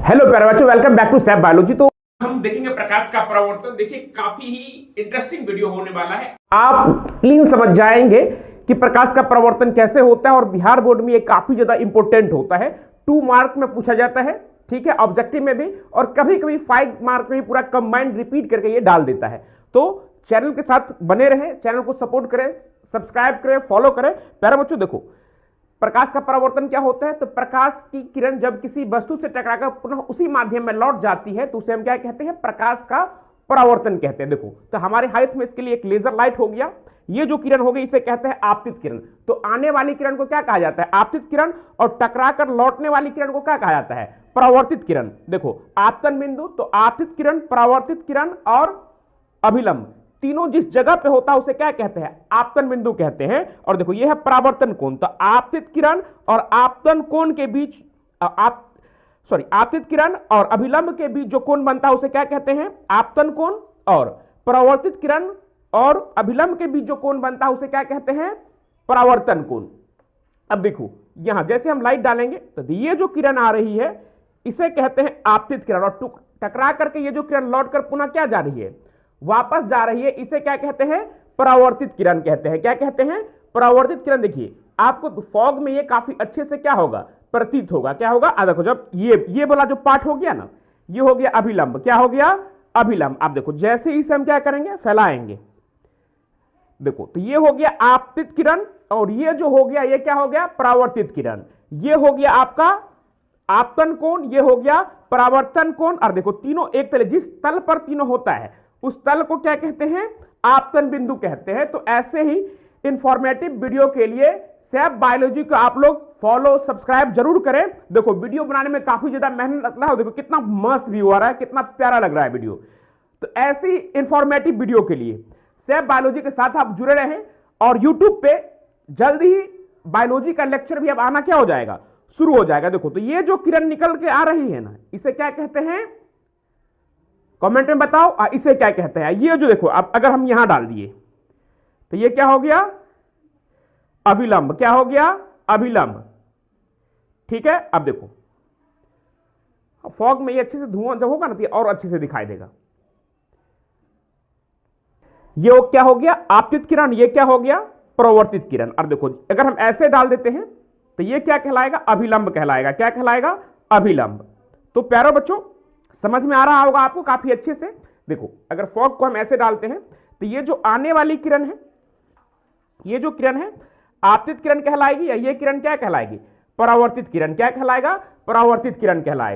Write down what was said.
Hello प्यारे बच्चों, welcome back to sap biology. तो हम देखेंगे प्रकाश का परावर्तन। देखिए काफी ही इंटरेस्टिंग वीडियो होने वाला है। आप क्लीन समझ जाएंगे कि प्रकाश का परावर्तन कैसे होता है और बिहार बोर्ड में ये काफी ज्यादा इंपॉर्टेंट होता है। 2 मार्क में पूछा जाता है, ठीक है, ऑब्जेक्टिव में भी, और कभी कभी 5 मार्क में भी पूरा कंबाइंड रिपीट करके ये डाल देता है। तो चैनल के साथ बने रहें, चैनल को सपोर्ट करें, सब्सक्राइब करें, फॉलो करें। प्यारे बच्चों देखो, प्रकाश का परावर्तन क्या होता है? तो प्रकाश की किरण जब किसी वस्तु से टकराकर पुनः उसी माध्यम में लौट जाती है तो उसे हम क्या कहते हैं? प्रकाश का परावर्तन कहते हैं। देखो, तो हमारे हाथ में इसके लिए एक लेजर लाइट हो गया, ये जो किरण हो गई इसे कहते हैं आपतित किरण। तो आने वाली किरण को क्या कहा जाता है? आपतित किरण। और टकराकर लौटने वाली किरण को क्या कहा जाता है? परावर्तित किरण। देखो, आपतन बिंदु, तो आपतित किरण, परावर्तित किरण और अभिलंब, तीनों जिस जगह पे होता है उसे क्या कहते हैं? आपतन बिंदु कहते हैं। और देखो, यह है परावर्तन कोण। तो आपतित किरण और आपतन कोण के बीच आपतित किरण और अभिलंब के बीच जो कोण बनता है उसे क्या कहते हैं? आपतन कोण। और परावर्तित किरण और अभिलंब के बीच जो कोण बनता है उसे क्या कहते हैं? परावर्तन कोण। अब देखो, यहां जैसे हम लाइट डालेंगे तो ये जो किरण आ रही है इसे कहते हैं आपतित किरण, और टकरा करके ये जो किरण लौटकर पुनः क्या जा रही है? वापस जा रही है, इसे क्या कहते हैं? परावर्तित किरण कहते हैं। क्या कहते हैं? परावर्तित किरण। देखिए, आपको फॉग में ये काफी अच्छे से क्या होगा? प्रतीत होगा। क्या होगा? देखो, जब ये वाला जो पार्ट हो गया ना, ये हो गया अभिलंब। क्या हो गया? अभिलंब। आप देखो, जैसे इसे हम क्या करेंगे? फैलाएंगे। देखो, तो ये हो गया आपतित किरण, और ये जो हो गया ये क्या हो गया? परावर्तित किरण। ये हो गया आपका आपतन कोण, ये हो गया परावर्तन कोण। और देखो, तीनों एक तल, जिस तल पर तीनों होता है उस तल को क्या कहते हैं? आपतन बिंदु कहते हैं। तो ऐसे ही इंफॉर्मेटिव वीडियो के लिए सैप बायोलॉजी को आप लोग फॉलो सब्सक्राइब जरूर करें। देखो, वीडियो बनाने में काफी ज्यादा मेहनत लगता है। देखो कितना मस्त व्यू आ रहा है, कितना प्यारा लग रहा है वीडियो। तो ऐसी इंफॉर्मेटिव वीडियो के लिए सैप बायोलॉजी के साथ आप जुड़े रहें। और यूट्यूब पे जल्द ही बायोलॉजी का लेक्चर भी अब आना क्या हो जाएगा? शुरू हो जाएगा। देखो, तो ये जो किरण निकल के आ रही है ना, इसे क्या कहते हैं? कमेंट में बताओ, इसे क्या कहते हैं? ये जो देखो, अब अगर हम यहां डाल दिए तो ये क्या हो गया? अभिलंब। क्या हो गया? अभिलंब। ठीक है। अब देखो, फॉग में ये अच्छे से धुआं जब होगा ना तो और अच्छे से दिखाई देगा। ये क्या हो गया? आपतित किरण। ये क्या हो गया? परावर्तित किरण। और देखो, अगर हम ऐसे डाल देते हैं तो ये क्या कहलाएगा? अभिलंब कहलाएगा। क्या कहलाएगा? अभिलंब। तो प्यारे बच्चों, समझ में आ रहा होगा आपको काफी अच्छे से। देखो, अगर फॉग को हम ऐसे डालते हैं तो ये जो आने वाली किरण है, ये जो किरण है आपतित किरण कहलाएगी, या ये किरण क्या कहलाएगी? परावर्तित किरण। क्या कहलाएगा? परावर्तित किरण कहलाएगा।